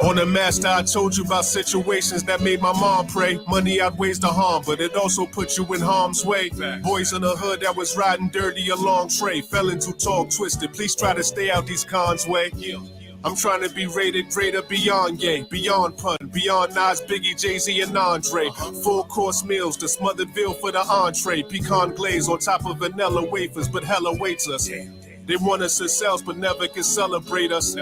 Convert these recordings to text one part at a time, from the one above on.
On the master, I told you about situations that made my mom pray. Money outweighs the harm, but it also puts you in harm's way. Boys in the hood that was riding dirty along Trey, fell into talk twisted. Please try to stay out these cons' way. I'm trying to be rated greater beyond Ye, beyond Pun, beyond Nas, Biggie, Jay-Z, and Andre. Full course meals, the smothered veal for the entree. Pecan glaze on top of vanilla wafers, but hell awaits us. They want us to sell, but never can celebrate us.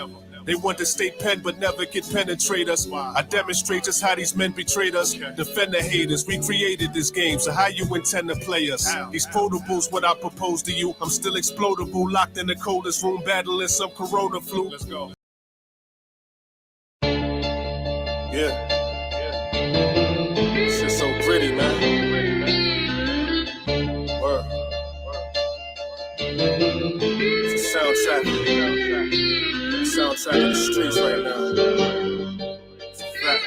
They want to stay pen, but never can penetrate us. I demonstrate just how these men betrayed us. Defend the haters, we created this game, so how you intend to play us? These quotables, what I propose to you. I'm still explodable, locked in the coldest room, battling some corona flu. Let's go. Yeah. It's just so pretty, man. Word. It's a soundtrack. Soundtrack of the streets right now. It's a fact.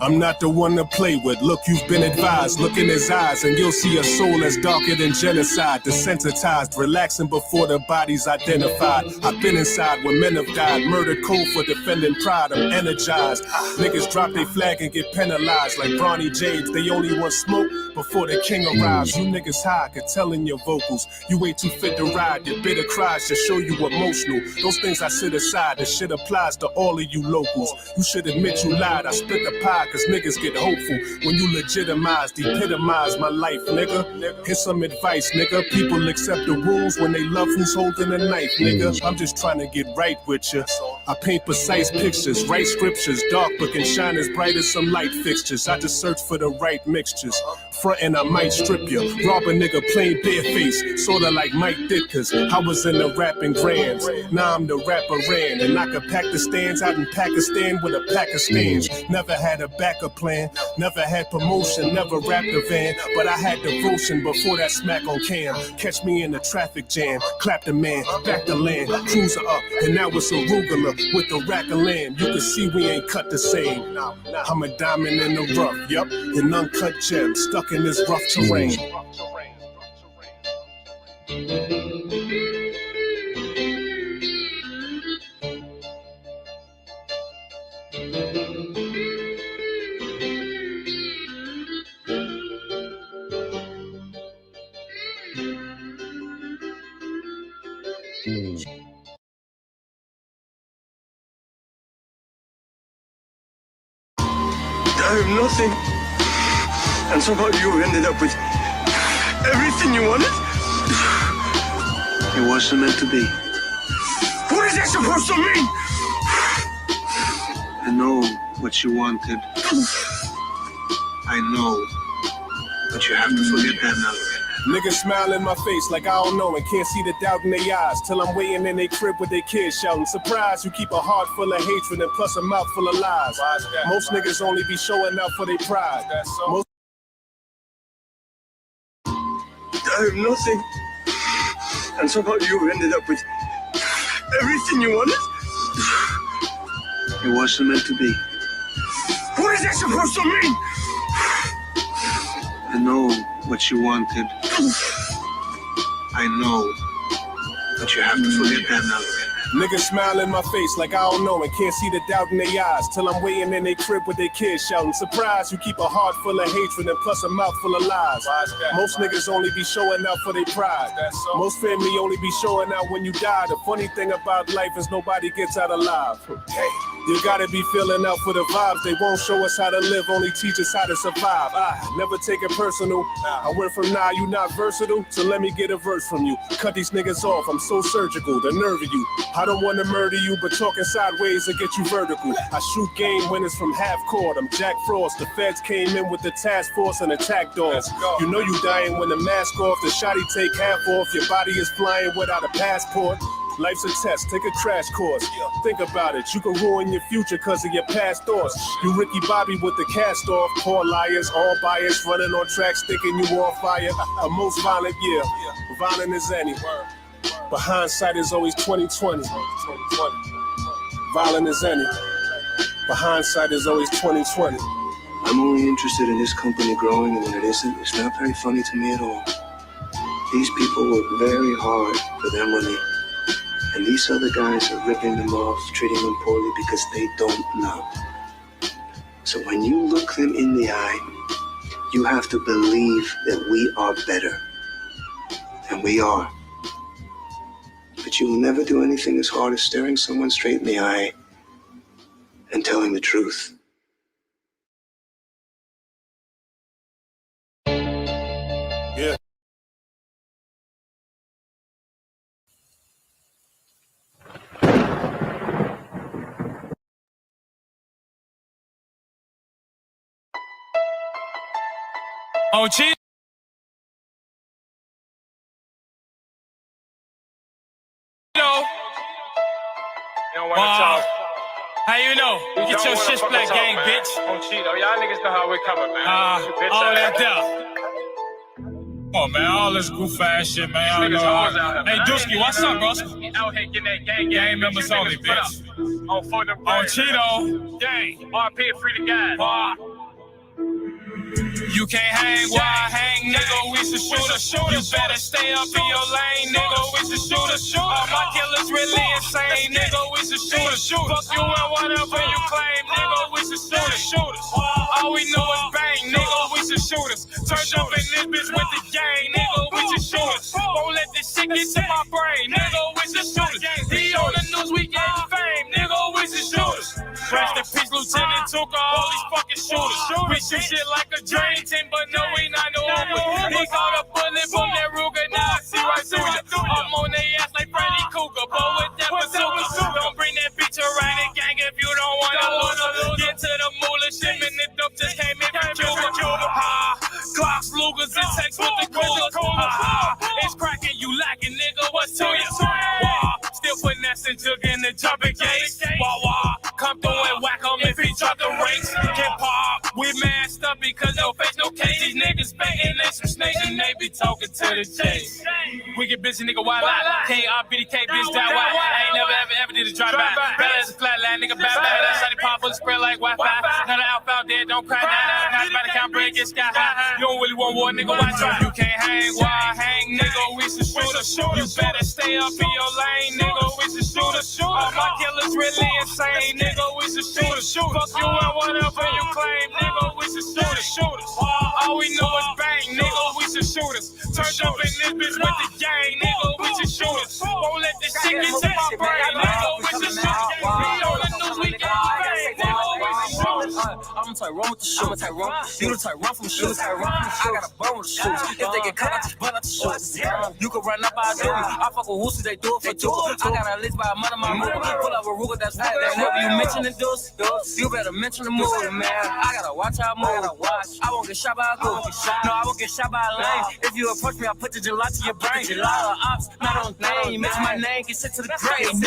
I'm not the one to play with. Look, you've been advised. Look in his eyes and you'll see a soul that's darker than genocide. Desensitized, relaxing before the body's identified. I've been inside where men have died. Murdered cold for defending pride. I'm energized. Niggas drop their flag and get penalized. Like Bronny James, they only want smoke before the king arrives. You niggas high, I could tell in your vocals. You ain't too fit to ride. Your bitter cries just show you emotional. Those things I sit aside. This shit applies to all of you locals. You should admit you lied. I split the pie. Cause niggas get hopeful when you legitimize, epitomize my life, nigga. Here's some advice, nigga. People accept the rules when they love who's holding a knife, nigga. I'm just trying to get right with you. I paint precise pictures, write scriptures, dark but can shine as bright as some light fixtures. I just search for the right mixtures. Frontin', I might strip you. Rob a nigga plain bareface, sorta like Mike did, cause I was in the rapping grands. Now I'm the rapper ran, and I could pack the stands out in Pakistan with a pack of stands. Never had a backup plan, never had promotion, never rapped a van, but I had devotion before that smack on cam. Catch me in the traffic jam, clap the man, back the land, cruiser up, and now it's arugula with the rack of land. You can see we ain't cut the same. I'm a diamond in the rough, yup, an uncut gem, stuck in this rough terrain. I have nothing, and somehow you ended up with everything you wanted? It wasn't meant to be. What is that supposed to mean? I know what you wanted. I know, but you have to forget that now. Niggas smile in my face like I don't know and can't see the doubt in their eyes till I'm waiting in their crib with their kids shouting. Surprise, you keep a heart full of hatred and plus a mouth full of lies. Most niggas only be showing out for their pride. I have nothing, and somehow you ended up with everything you wanted? It wasn't meant to be. What is that supposed to mean? I know what you wanted. I know, but you have to forget that now. Niggas smile in my face like I don't know and can't see the doubt in their eyes till I'm waiting in their crib with their kids shouting. Surprise, you keep a heart full of hatred and plus a mouth full of lies. Most niggas only be showing out for their pride. Most family only be showing out when you die. The funny thing about life is nobody gets out alive. You gotta be feeling out for the vibes. They won't show us how to live, only teach us how to survive. I never take it personal. I went from nah, you not versatile, so let me get a verse from you. Cut these niggas off, I'm so surgical, the nerve of you. I don't wanna murder you, but talking sideways will get you vertical. I shoot game winners from half court, I'm Jack Frost. The feds came in with the task force and attack dogs. You know you dying when the mask off, the shotty take half off. Your body is flying without a passport. Life's a test, take a crash course. Think about it, you can ruin your future cause of your past thoughts. You Ricky Bobby with the cast off. Poor liars, all biased, running on tracks, thinking you on fire. The most violent, yeah, violent as any. But hindsight is always 20/20. Violent as any. But hindsight is always 20/20. I'm only interested in this company growing, and when it isn't, it's not very funny to me at all. These people work very hard for their money. And these other guys are ripping them off, treating them poorly because they don't know. So when you look them in the eye, you have to believe that we are better. And we are. But you will never do anything as hard as staring someone straight in the eye and telling the truth. Yeah. Oh, cheat. You don't want to talk. How you know? Get your shit splat gang, bitch. On Cheeto, y'all niggas know how we coming, man. All that there. Come on, man. All this goof ass shit, man. I know. Hey, Dusky, what's up, bro? Out here getting that gang. Gang members only, bitch. On for them. On Cheeto. Gang. RP free to guys. You can't hang while I hang, nigga, we should shoot. You better stay up in your lane, nigga, we should shoot. All my killers really insane, nigga, we should shoot. Fuck you and whatever you claim, nigga, we should shoot. All we know is bang, nigga, we should shoot us. Turned up in this bitch with the gang, nigga, we should shoot us. Won't let this shit get to my brain, nigga, we should shoot us. He on the news, we get fame, nigga, we should shoot us. Rest in peace, Lieutenant Tuka, all these fucking shooters. We shoot shit like a drain tin, but no, we not no Uber. He caught a bullet from that Ruger, now I see right through you. I'm on their ass like Freddy Cougar, but with that bazooka. Don't bring that bitch around the gang if you don't want to lose. Get to the moolah, shipment the dope just came in from Cuba. Glocks, Lugers, and tanks with the coolers. It's cracking, you lacking, nigga, what's to you? Still finessing, jugging the jumping gates. Come through and whack him if he drop the race. Hip hop, we masked up because no face, no case. These niggas banging, they some snakes and they be talking to the chase. We get busy, nigga, wild out. K-R-B-D-K, bitch, that wild. I ain't never, ever did a drive-by. Bad as a flatline, nigga, bad. That's how they pop bullets spread like Wi-Fi. Now the outbound dead, don't cry now. Now it's about to count break, get sky high. You don't really want war, nigga, why try? You can't hang while I hang, nigga, we should shoot us. You better stay up in your lane, nigga, we should shoot us. All my killers really insane, nigga, we should shoot us. Fuck you and whatever you claim, nigga, we should shoot us. All we know is bang, nigga, we should shoot us. Turned up in this bitch with the gang, nigga, we should shoot us. Won't let this shit get to my brain, nigga, we should shoot us. We on the news, we get fame, nigga, we should shoot us. I'm the type run with the shoot. You the type run from the shoot. I got a bone with the shoot. If they get cut, I just burn out the shoot. You can run up, I do. I fuck with whoosy, they do it for two. I got a list by a mother, my move. Pull up a Ruger, that's right. Whenever you mention the deuce, you better mention the movie, man. I gotta watch how I move. I won't get shot by a goose. No, I won't get shot by a lane. If you approach me, I'll put the gelato to your brain. Ops, not on thing. You mention my name, get sent to the grave.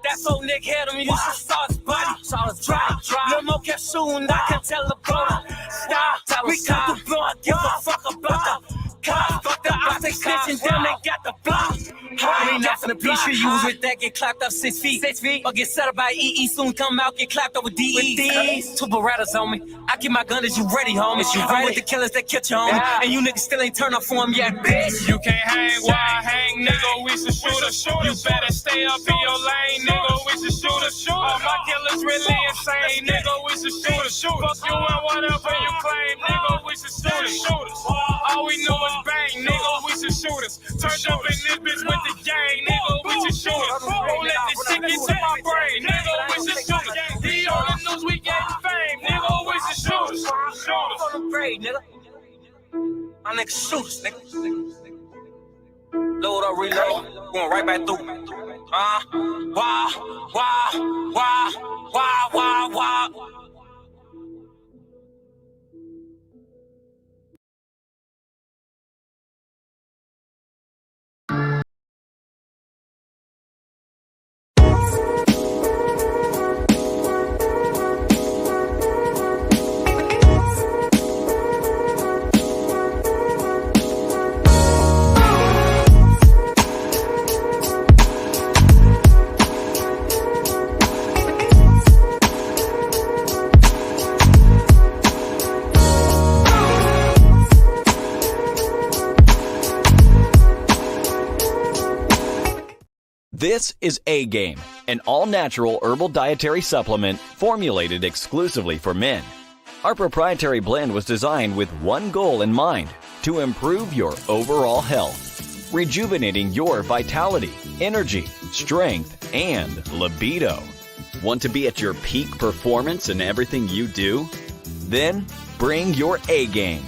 That so Nick had him, you should start his body. Solid dry. No more kept shooting, I can tell the brother. Stop, we come to blow, give a fuck about the cops. Fuck the ops, they snitching down, they got the block. I ain't nothing to be sure you was with that, get clapped up 6 feet. Or get set up by EE, soon come out, get clapped up with DE. Two Berettas on me, I get my gun as you ready, homies. I'm with the killers that catch you, homie. And you niggas still ain't turned up for them yet, bitch. You can't hang while I hang, nigga, we should shoot us. You better stay up in your lane, nigga, we should shoot us. All my killers really insane, nigga, we should shoot us. Fuck you and whatever you claim, nigga, we should shoot us. All we know is bang, nigga, we should shoot us. Turned up in this bitch with the gang, nigga, we should shoot us. Won't let this shit get to my brain, nigga, we should shoot us. He on the news, we get fame, nigga, we should shoot us. On the grade, nigga. My niggas shoot us, nigga. Load up, reload, going right back through. Wah. This is A-Game, an all-natural herbal dietary supplement formulated exclusively for men. Our proprietary blend was designed with one goal in mind: to improve your overall health, rejuvenating your vitality, energy, strength, and libido. Want to be at your peak performance in everything you do? Then bring your A-Game.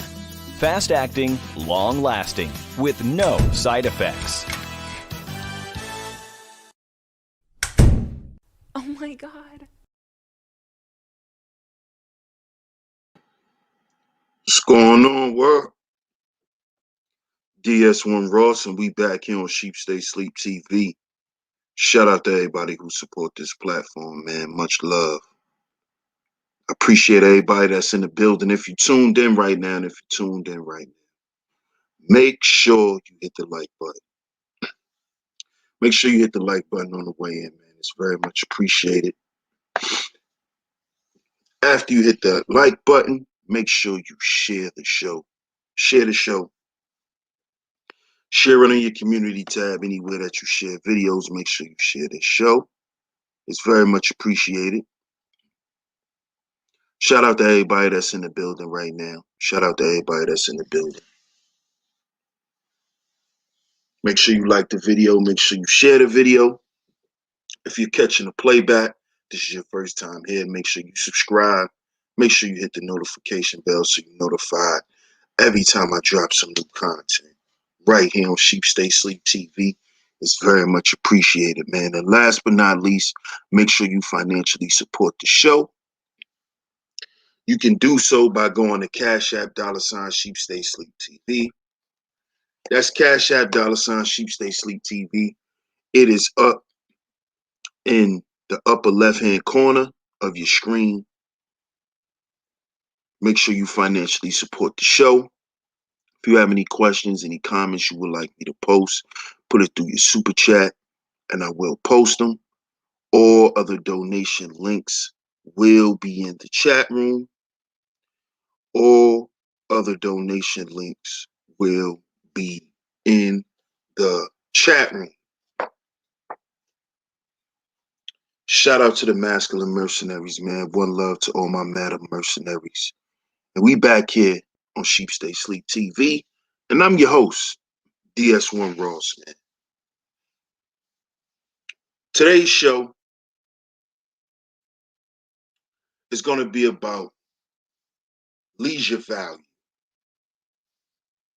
Fast-acting, long-lasting, with no side effects. Oh my God. What's going on, world? DS1 Ross, and we back here on Sheep Stay Sleep TV. Shout out to everybody who support this platform, man. Much love. Appreciate everybody that's in the building. If you tuned in right now, make sure you hit the like button. Make sure you hit the like button on the way in, man. It's very much appreciated. After you hit the like button, make sure you share the show. Share the show. Share it on your community tab anywhere that you share videos. Make sure you share this show. It's very much appreciated. Shout out to everybody that's in the building right now. Shout out to everybody that's in the building. Make sure you like the video. Make sure you share the video. If you're catching a playback, this is your first time here, make sure you subscribe. Make sure you hit the notification bell so you're notified every time I drop some new content. Right here on Sheep Stay Sleep TV. It's very much appreciated, man. And last but not least, make sure you financially support the show. You can do so by going to CashApp $Sheep Stay Sleep TV. That's CashApp $Sheep Stay Sleep TV. It is up in the upper left-hand corner of your screen. Make sure you financially support the show. If you have any questions, any comments you would like me to post, put it through your super chat and I will post them. All other donation links will be in the chat room. All other donation links will be in the chat room. Shout out to the masculine mercenaries, man. One love to all my madam mercenaries. And we back here on Sheep Stay Sleep TV. And I'm your host, DS1 Ross, man. Today's show is going to be about leisure value.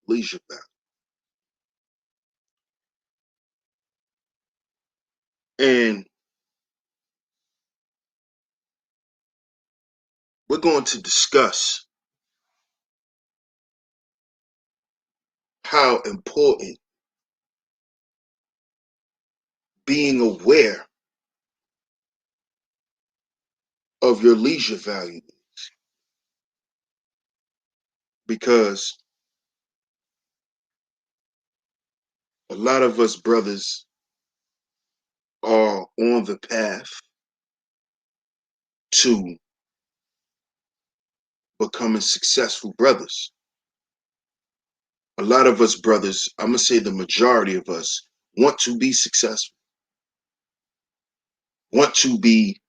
Leisure value. And we're going to discuss how important being aware of your leisure value is. Because a lot of us brothers are on the path to becoming successful brothers. A lot of us brothers, I'm going to say the majority of us, want to be successful, want to be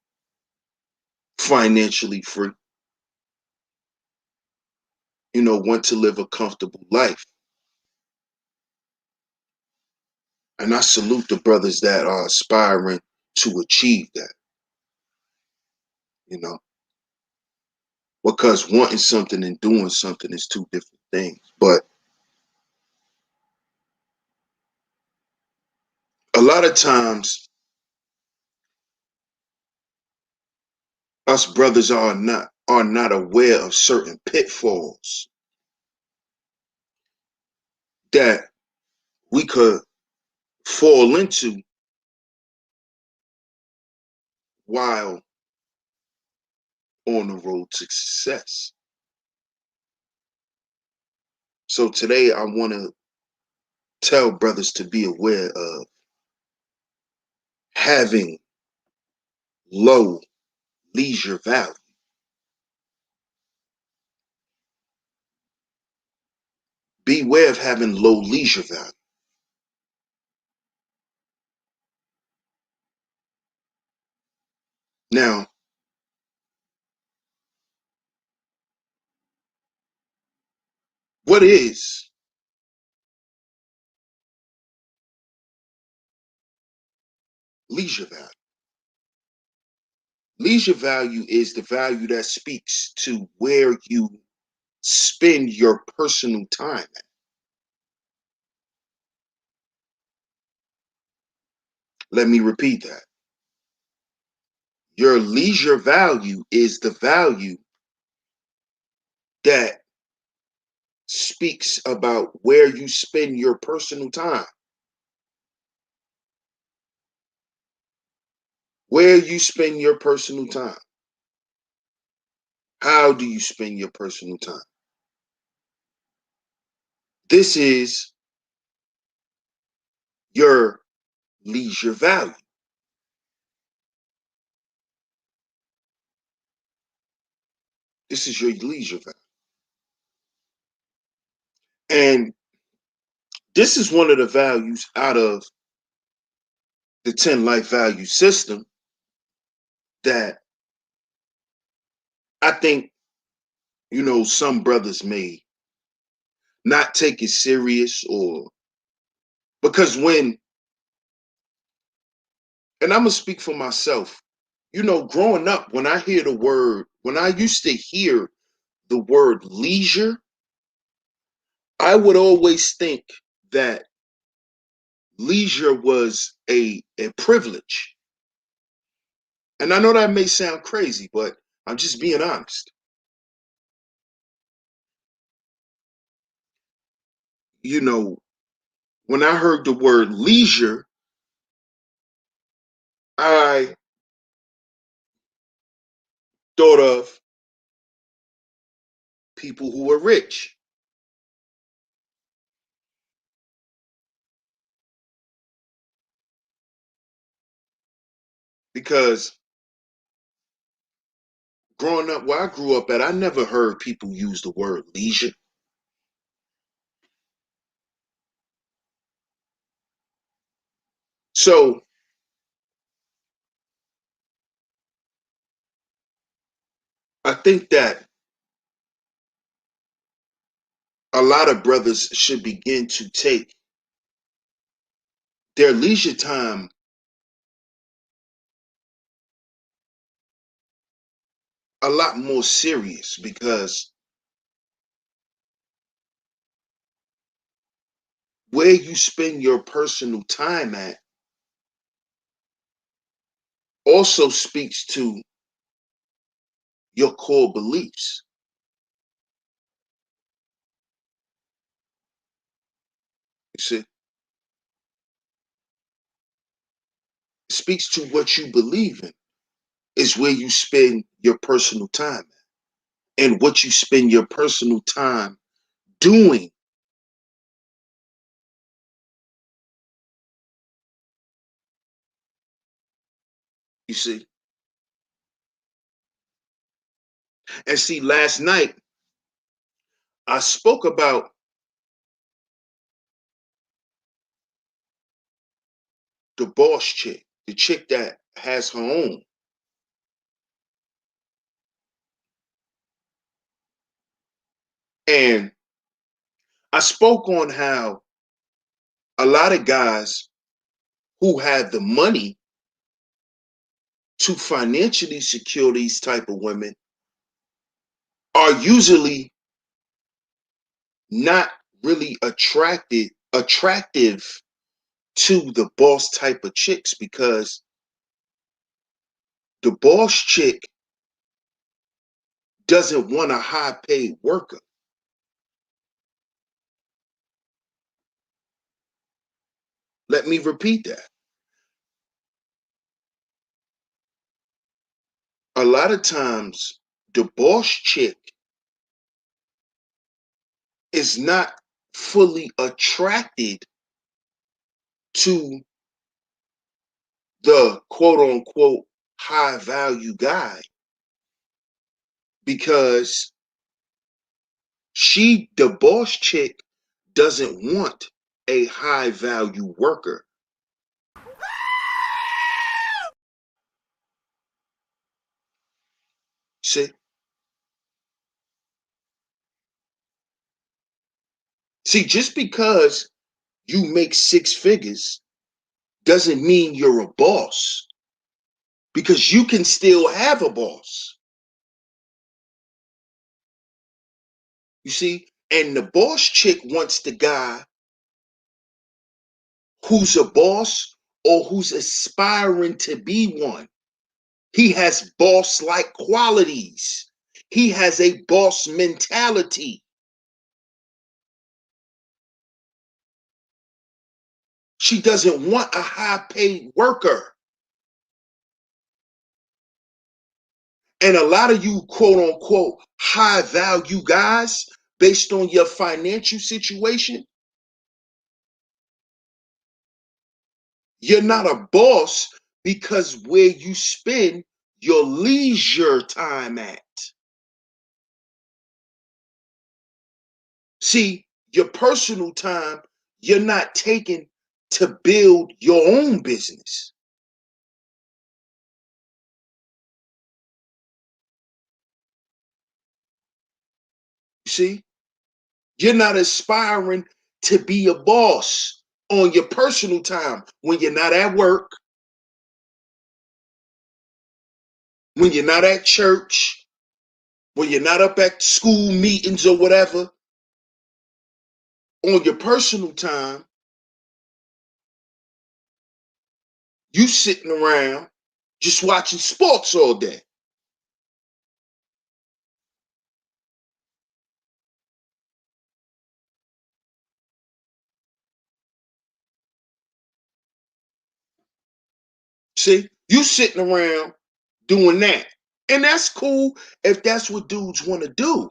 financially free, want to live a comfortable life. And I salute the brothers that are aspiring to achieve that, because wanting something and doing something is two different things. But a lot of times, us brothers are not aware of certain pitfalls that we could fall into while on the road to success. So today I want to tell brothers to be aware of having low leisure value. Beware of having low leisure value. Now, what is leisure value? Leisure value is the value that speaks to where you spend your personal time at. Let me repeat that. Your leisure value is the value that speaks about where you spend your personal time. Where you spend your personal time. How do you spend your personal time? This is your leisure value. This is your leisure value. And this is one of the values out of the 10 life value system that I think, some brothers may not take it serious, or because and I'm going to speak for myself, growing up, when I used to hear the word leisure, I would always think that leisure was a privilege. And I know that may sound crazy, but I'm just being honest. When I heard the word leisure, I thought of people who were rich. Because growing up where I grew up at, I never heard people use the word leisure. So I think that a lot of brothers should begin to take their leisure time a lot more serious, because where you spend your personal time at also speaks to your core beliefs. You see, it speaks to what you believe in, is where you spend your personal time at, and what you spend your personal time doing. You see, and see, last night I spoke about the boss chick, the chick that has her own. And I spoke on how a lot of guys who have the money to financially secure these type of women are usually not really attractive to the boss type of chicks, because the boss chick doesn't want a high paid worker. Let me repeat that. A lot of times the boss chick is not fully attracted to the quote unquote high value guy, because the boss chick doesn't want a high value worker. See, just because you make 6 figures doesn't mean you're a boss, because you can still have a boss. You see, and the boss chick wants the guy who's a boss or who's aspiring to be one. He has boss-like qualities. He has a boss mentality. She doesn't want a high-paid worker. And a lot of you quote-unquote high-value guys, based on your financial situation, you're not a boss because where you spend your leisure time at. See, your personal time, you're not taking to build your own business. See, you're not aspiring to be a boss on your personal time when you're not at work, when you're not at church, when you're not up at school meetings or whatever. On your personal time, you sitting around just watching sports all day. See, you sitting around doing that. And that's cool if that's what dudes want to do.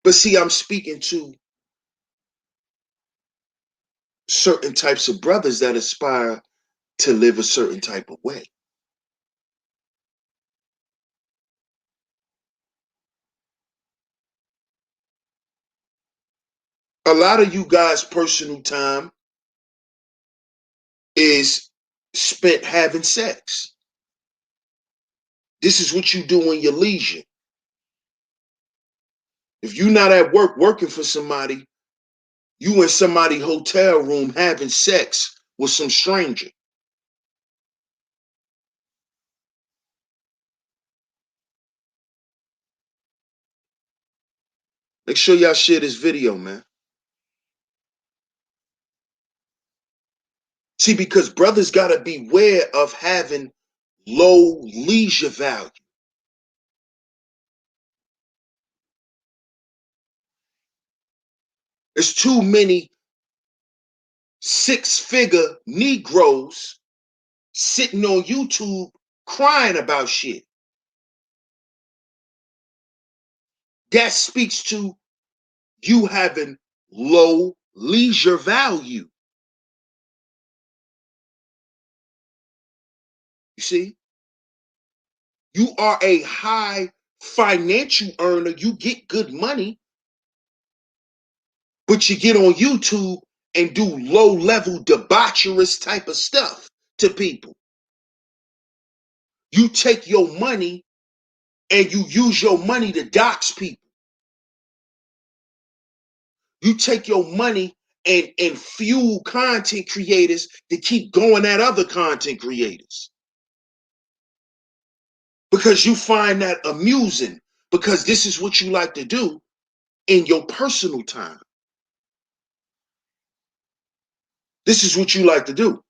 But see, I'm speaking to certain types of brothers that aspire to live a certain type of way. A lot of you guys' personal time is spent having sex. This is what you do in your leisure. If you're not at work working for somebody, you in somebody's hotel room having sex with some stranger. Make sure y'all share this video, man. See, because brothers got to beware of having low leisure value. There's too many 6-figure Negroes sitting on YouTube crying about shit. That speaks to you having low leisure value. You see? You are a high financial earner. You get good money, but you get on YouTube and do low-level debaucherous type of stuff to people. You take your money and you use your money to dox people. You take your money and fuel content creators to keep going at other content creators. Because you find that amusing, because this is what you like to do in your personal time. This is what you like to do.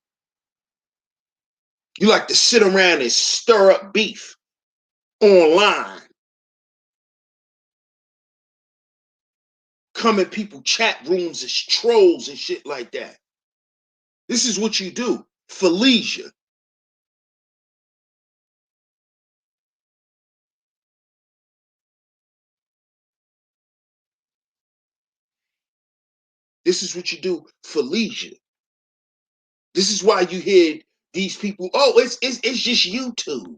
You like to sit around and stir up beef online. Come in people chat rooms as trolls and shit like that. This is what you do for leisure. This is what you do for leisure. This is why you hear these people, oh, it's just YouTube.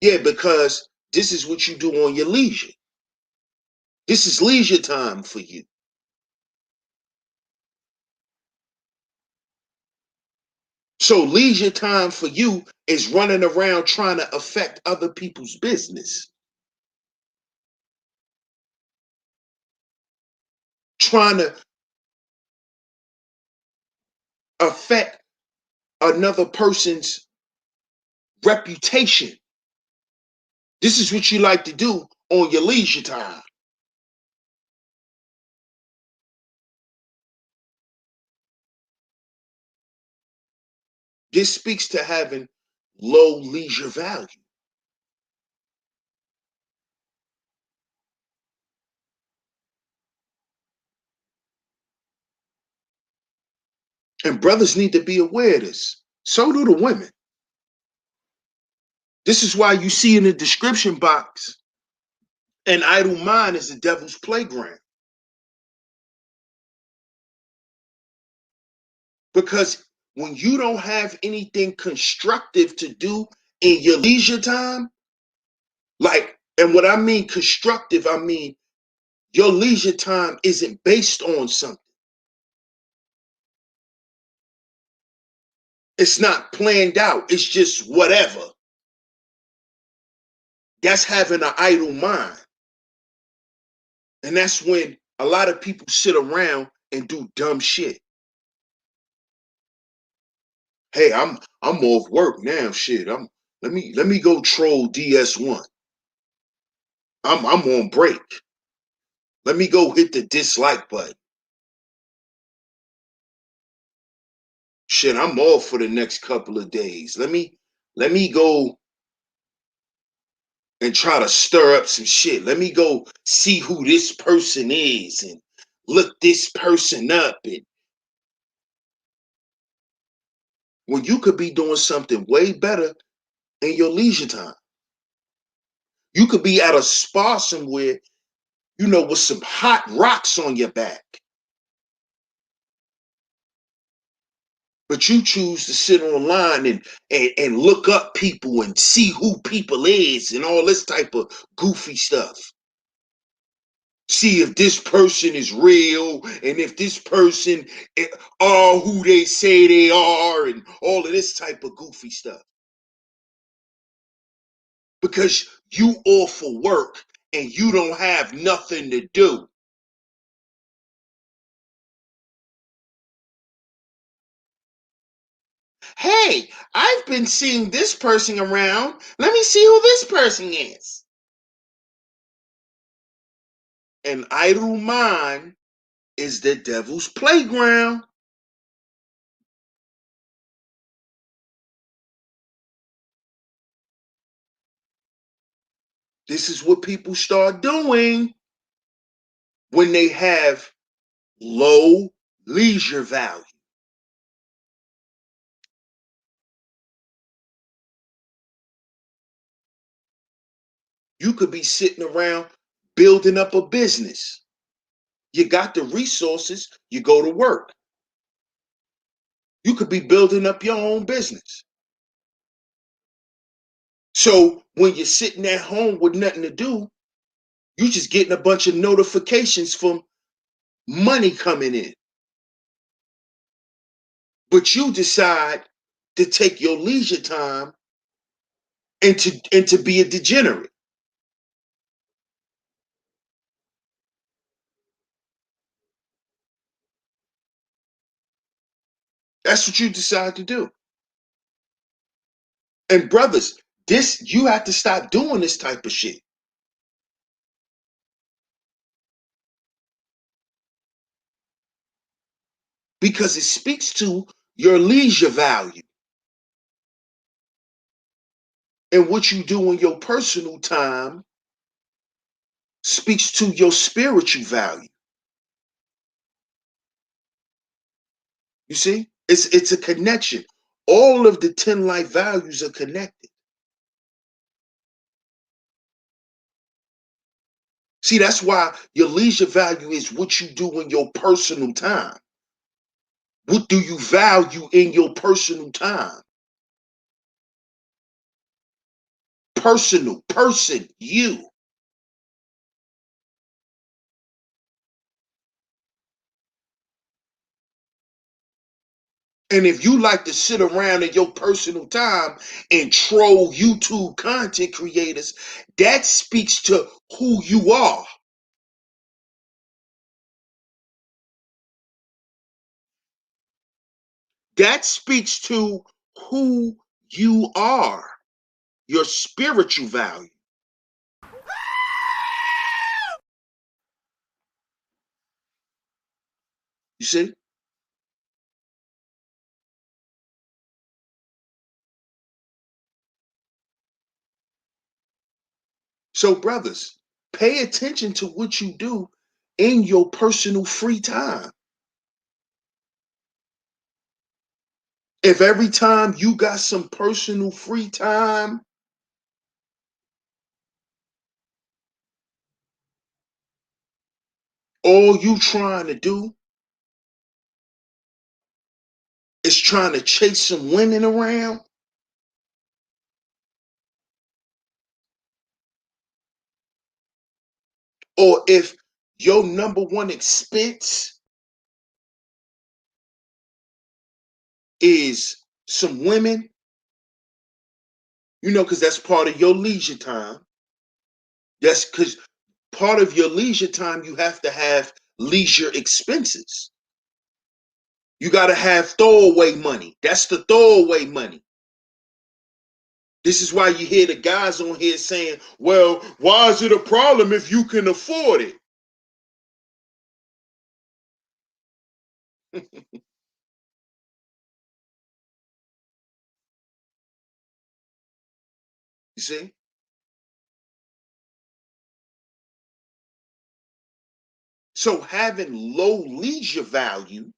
Yeah, because this is what you do on your leisure. This is leisure time for you. So leisure time for you is running around trying to affect other people's business, trying to affect another person's reputation. This is what you like to do on your leisure time. This speaks to having low leisure value. And brothers need to be aware of this. So do the women. This is why you see in the description box, an idle mind is the devil's playground. Because when you don't have anything constructive to do in your leisure time, like, and what I mean constructive, I mean your leisure time isn't based on something. It's not planned out. It's just whatever. That's having an idle mind. And that's when a lot of people sit around and do dumb shit. Hey, I'm off work now. Shit. Let me go troll DS1. I'm on break. Let me go hit the dislike button. Shit, I'm off for the next couple of days. Let me go and try to stir up some shit. Let me go see who this person is and look this person up. And when you could be doing something way better in your leisure time. You could be at a spa somewhere, with some hot rocks on your back. But you choose to sit online and look up people and see who people is and all this type of goofy stuff. See if this person is real and if this person are who they say they are and all of this type of goofy stuff. Because you off for work and you don't have nothing to do. Hey, I've been seeing this person around. Let me see who this person is. An idle mind is the devil's playground. This is what people start doing when they have low leisure value. You could be sitting around building up a business. You got the resources, you go to work. You could be building up your own business. So when you're sitting at home with nothing to do, you're just getting a bunch of notifications from money coming in. But you decide to take your leisure time and to be a degenerate. That's what you decide to do. And brothers, you have to stop doing this type of shit. Because it speaks to your leisure value. And what you do in your personal time speaks to your spiritual value. You see? It's a connection. All of the 10 life values are connected. See, that's why your leisure value is what you do in your personal time. What do you value in your personal time? Personal, person, you. And if you like to sit around in your personal time and troll YouTube content creators, that speaks to who you are. That speaks to who you are, your spiritual value. You see? So, brothers, pay attention to what you do in your personal free time. If every time you got some personal free time, all you trying to do is trying to chase some women around, or if your number one expense is some women, because that's part of your leisure time. That's because part of your leisure time, you have to have leisure expenses. You got to have throwaway money. That's the throwaway money. This is why you hear the guys on here saying, well, why is it a problem if you can afford it? You see? So having low leisure value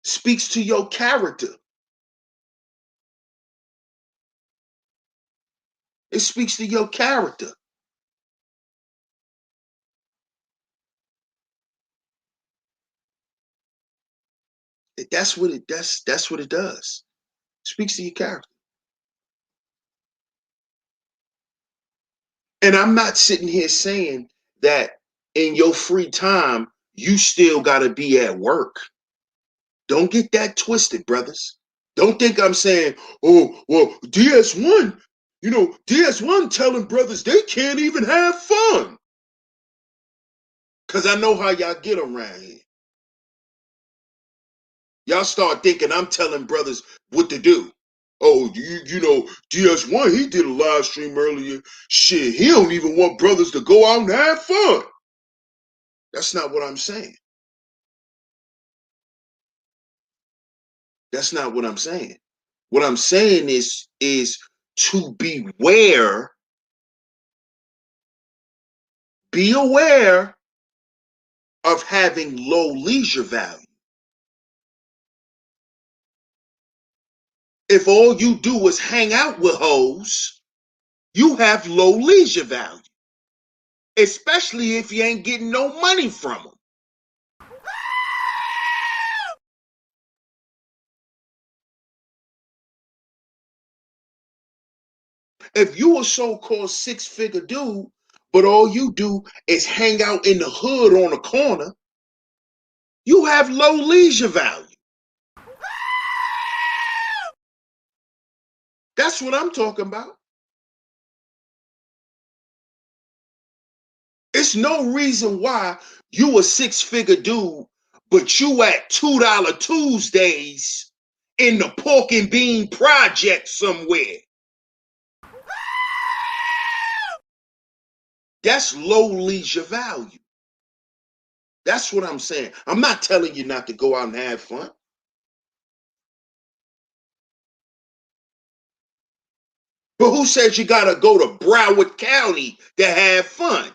speaks to your character. It speaks to your character. That's what it does. That's what it does. It speaks to your character. And I'm not sitting here saying that in your free time, you still got to be at work. Don't get that twisted, brothers. Don't think I'm saying, oh, well, DS1, DS1 telling brothers they can't even have fun. Because I know how y'all get around here. Y'all start thinking I'm telling brothers what to do. Oh, DS1, he did a live stream earlier. Shit, he don't even want brothers to go out and have fun. That's not what I'm saying. That's not what I'm saying. What I'm saying is to beware, be aware of having low leisure value. If all you do is hang out with hoes, you have low leisure value, especially if you ain't getting no money from them. If you a so-called six-figure dude, but all you do is hang out in the hood on a corner, you have low leisure value. That's what I'm talking about. It's no reason why you a six-figure dude, but you at $2 Tuesdays in the pork and bean project somewhere. That's low leisure value. That's what I'm saying. I'm not telling you not to go out and have fun. But who says you gotta go to Broward County to have fun?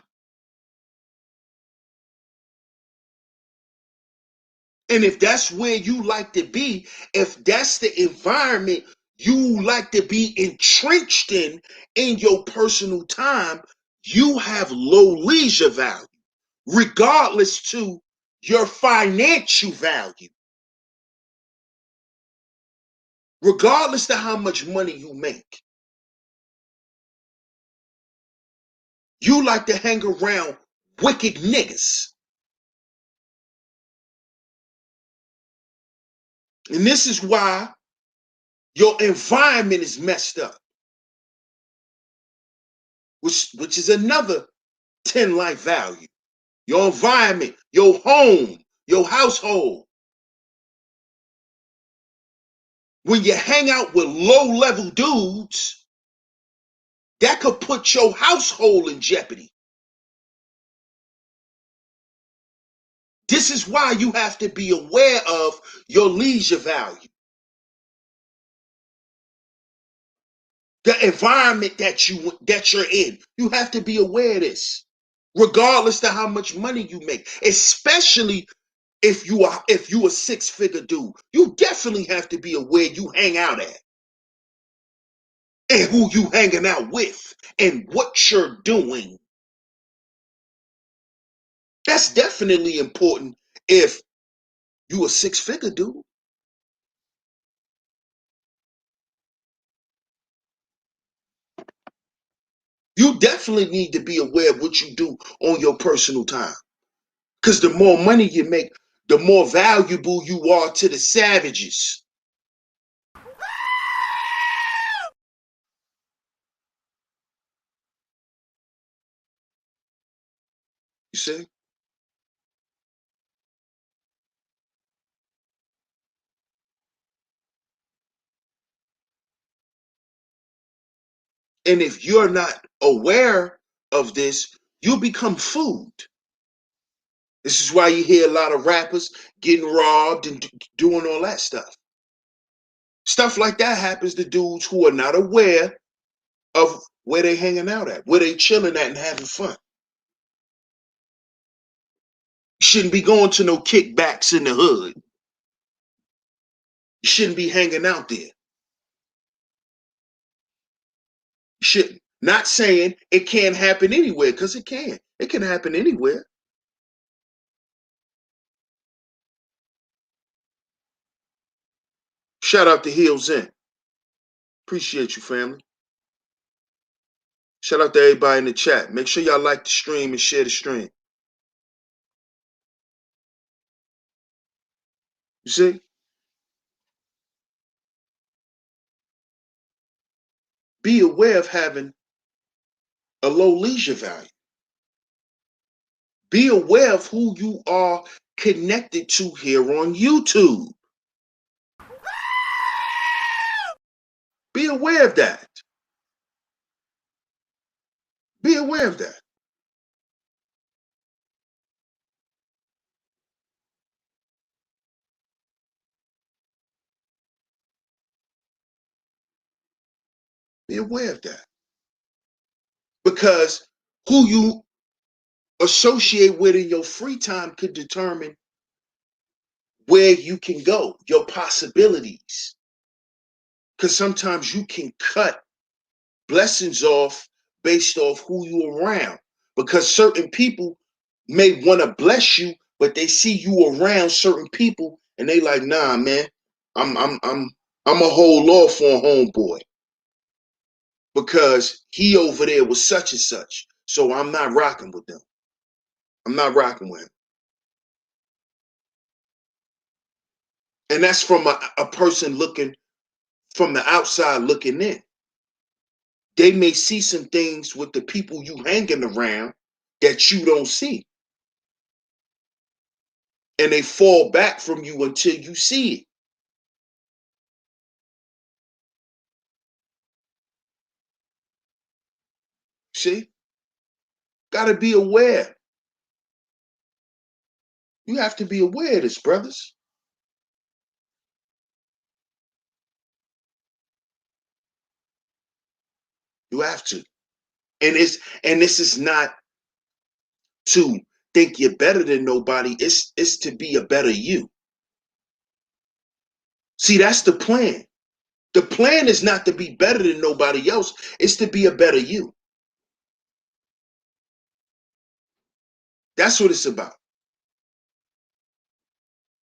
And if that's where you like to be, if that's the environment you like to be entrenched in your personal time, you have low leisure value, regardless to your financial value, regardless to how much money you make. You like to hang around wicked niggas. And this is why your environment is messed up, which is another 10 life value. Your environment, your home, your household. When you hang out with low-level dudes, that could put your household in jeopardy. This is why you have to be aware of your leisure value. The environment that you're in. You have to be aware of this, regardless of how much money you make. Especially if you a six-figure dude. You definitely have to be aware you hang out at. And who you hanging out with. And what you're doing. That's definitely important if you a six-figure dude. You definitely need to be aware of what you do on your personal time. Because the more money you make, the more valuable you are to the savages. You see? And if you're not aware of this, you become food. This is why you hear a lot of rappers getting robbed and doing all that stuff. Stuff like that happens to dudes who are not aware of where they hanging out at, where they chilling at and having fun. You shouldn't be going to no kickbacks in the hood. You shouldn't be hanging out there. You shouldn't. Not saying it can't happen anywhere, because it can. It can happen anywhere. Shout out to Hills In. Appreciate you, family. Shout out to everybody in the chat. Make sure y'all like the stream and share the stream. You see? Be aware of having a low leisure value. Be aware of who you are connected to here on YouTube. Be aware of that. Be aware of that. Be aware of that. Because who you associate with in your free time could determine where you can go, your possibilities. Because sometimes you can cut blessings off based off who you around. Because certain people may want to bless you, but they see you around certain people and they like, nah, man, I'm a hold off on homeboy because he over there was such and such. So I'm not rocking with them. I'm not rocking with him. And that's from a person looking from the outside looking in. They may see some things with the people you hanging around that you don't see. And they fall back from you until you see it. See? Got to be aware. You have to be aware of this, brothers. You have to. And this is not to think you're better than nobody. It's to be a better you. See, that's the plan. The plan is not to be better than nobody else. It's to be a better you. That's what it's about.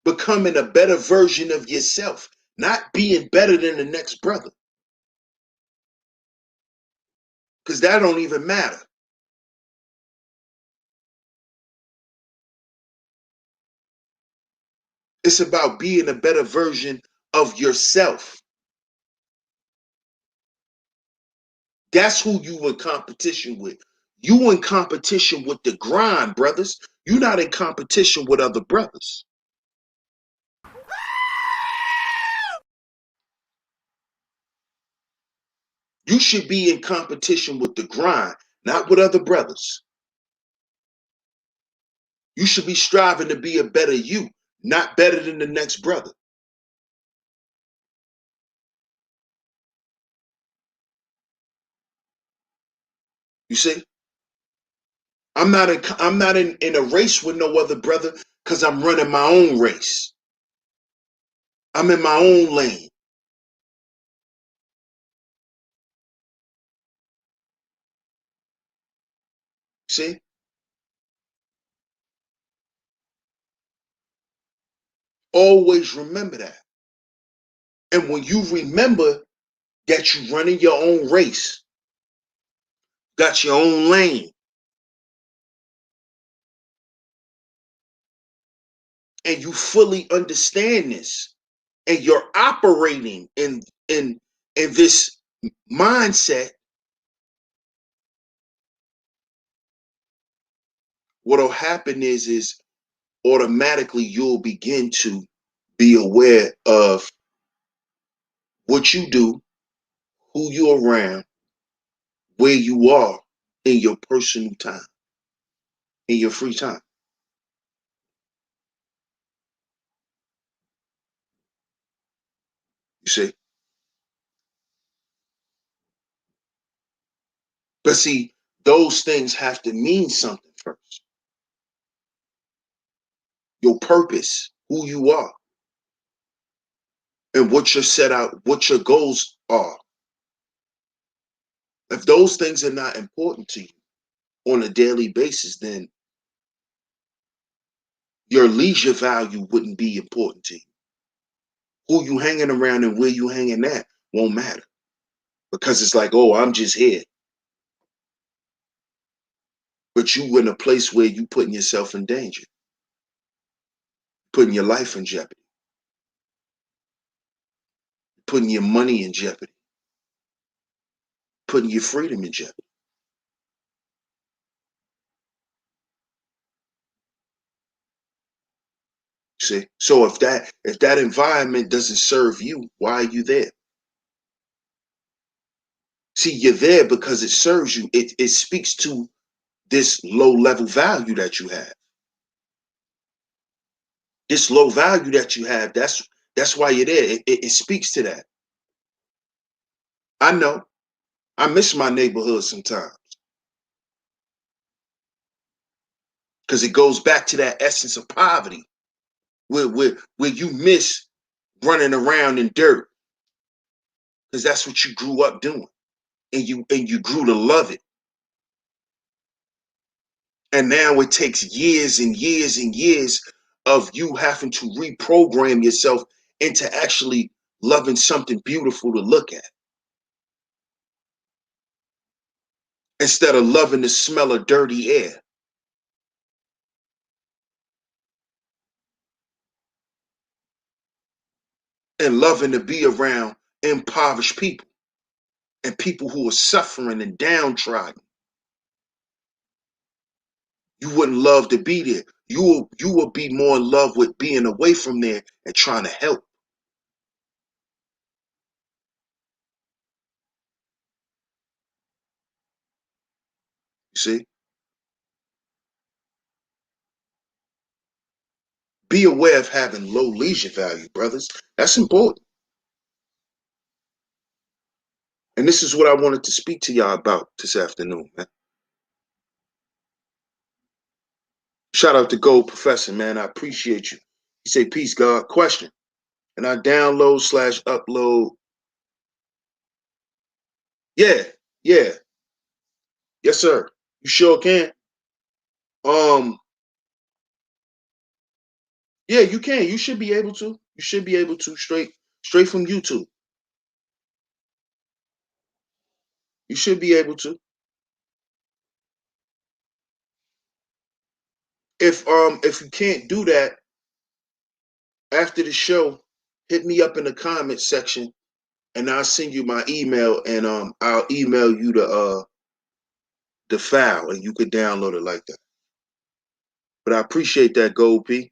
Becoming a better version of yourself, not being better than the next brother. Because that don't even matter. It's about being a better version of yourself. That's who you in competition with. You in competition with the grind, brothers. You're not in competition with other brothers. You should be in competition with the grind, not with other brothers. You should be striving to be a better you, not better than the next brother. You see? I'm not in a race with no other brother because I'm running my own race. I'm in my own lane. See? Always remember that. And when you remember that you're running your own race, got your own lane, and you fully understand this, and you're operating in this mindset, what'll happen is automatically you'll begin to be aware of what you do, who you're around, where you are in your personal time, in your free time. You see? But see, those things have to mean something first. Your purpose, who you are, and what you're set out, what your goals are. If those things are not important to you on a daily basis, then your leisure value wouldn't be important to you. Who you hanging around and where you hanging at won't matter. Because it's like, oh, I'm just here. But you in a place where you putting yourself in danger, putting your life in jeopardy, putting your money in jeopardy, putting your freedom in jeopardy. See? So if that environment doesn't serve you, why are you there? See, you're there because it serves you. It speaks to this low level value that you have. This low value that you have, that's why you're there. It speaks to that. I know. I miss my neighborhood sometimes. Because it goes back to that essence of poverty. Where you miss running around in dirt. Because that's what you grew up doing. And you grew to love it. And now it takes years and years and years of you having to reprogram yourself into actually loving something beautiful to look at. Instead of loving the smell of dirty air. And loving to be around impoverished people and people who are suffering and downtrodden. You wouldn't love to be there. You will be more in love with being away from there and trying to help. You see? Be aware of having low leisure value, brothers. That's important. And this is what I wanted to speak to y'all about this afternoon, man. Shout out to Gold Professor, man. I appreciate you. He say, peace, God. Question. And I download/upload. Yeah, yeah. Yes, sir. You sure can. Um, yeah, you can. You should be able to. You should be able to straight from YouTube. You should be able to. If you can't do that, After the show, hit me up in the comment section and I'll send you my email and I'll email you the file and you could download it like that. But I appreciate that, Gold P.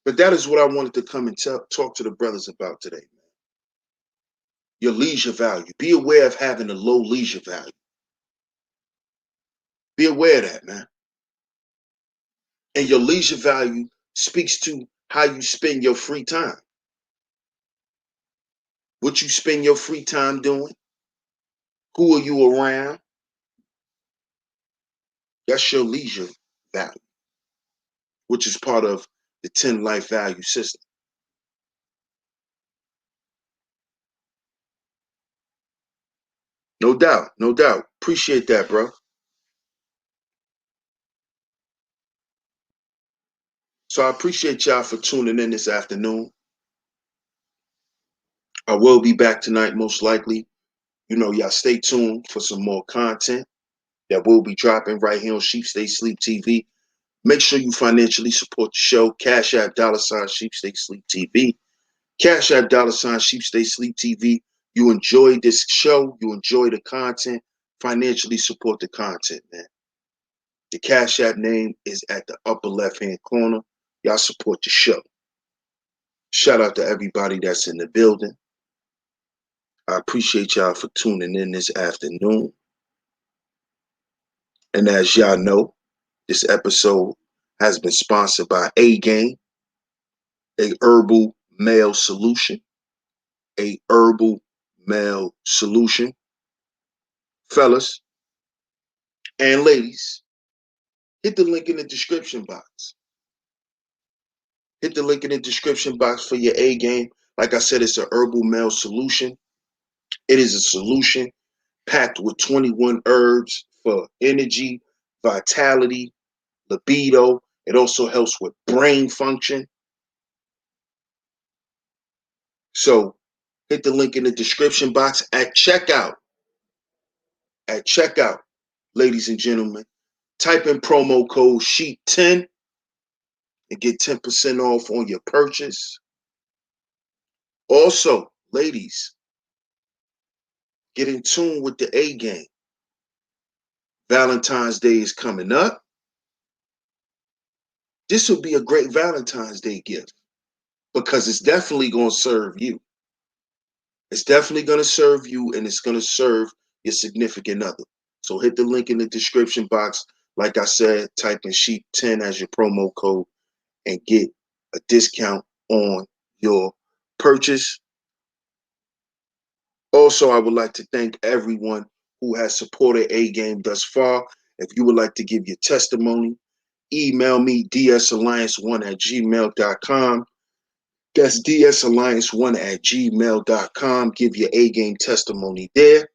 But that is what I wanted to come and talk to the brothers about today, man. Your leisure value. Be aware of having a low leisure value. Be aware of that, man. And your leisure value speaks to how you spend your free time. What you spend your free time doing. Who are you around? That's your leisure value, which is part of the 10 life value system. No doubt, no doubt. Appreciate that, bro. So I appreciate y'all for tuning in this afternoon. I will be back tonight, most likely. You know, y'all stay tuned for some more content that will be dropping right here on Sheep Stay Sleep TV. Make sure you financially support the show. CashApp $ Sheep Stay Sleep TV. CashApp $ Sheep Stay Sleep TV. You enjoy this show. You enjoy the content. Financially support the content, man. The Cash App name is at the upper left-hand corner. Y'all support the show. Shout out to everybody that's in the building. I appreciate y'all for tuning in this afternoon. And as y'all know, this episode has been sponsored by A-Game, a herbal male solution. A herbal male solution. Fellas and ladies, hit the link in the description box. Hit the link in the description box for your A-Game. Like I said, it's a herbal male solution. It is a solution packed with 21 herbs for energy, vitality, libido. It also helps with brain function. So hit the link in the description box at checkout. At checkout, ladies and gentlemen, type in promo code SHEEP10 and get 10% off on your purchase. Also, ladies, get in tune with the A-Game. Valentine's Day is coming up. This would be a great Valentine's Day gift because it's definitely going to serve you. It's definitely going to serve you and it's going to serve your significant other. So hit the link in the description box. Like I said, type in SHEEP10 as your promo code and get a discount on your purchase. Also, I would like to thank everyone who has supported A-Game thus far. If you would like to give your testimony, email me dsalliance1@gmail.com. That's dsalliance1@gmail.com. Give your A-Game testimony there.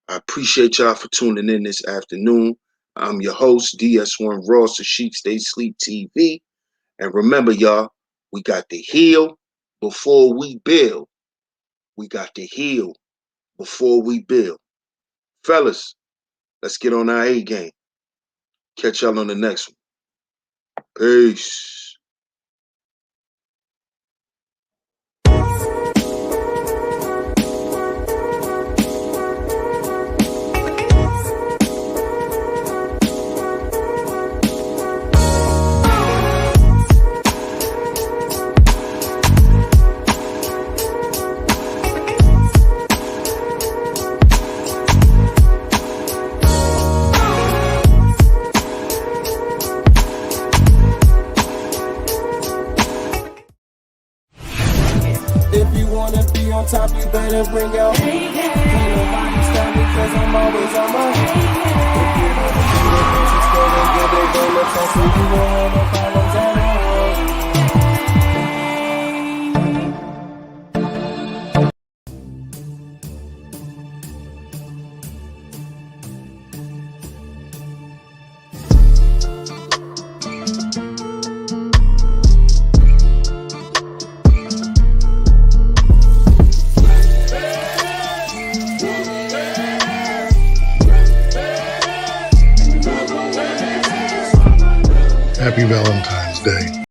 I appreciate y'all for tuning in this afternoon. I'm your host, DS1 Ross of Sheep Stay Sleep TV. And remember, y'all, we got to heal before we build. We got to heal before we build. Fellas, let's get on our A-Game. Catch y'all on the next one. Peace. If you wanna be on top, you better bring your A-Game. Can't nobody stop me cause I'm always on my A-Game. If you wanna be the best, it's gonna get it, gonna talk to you, won't have no problems at all. Happy Valentine's. day.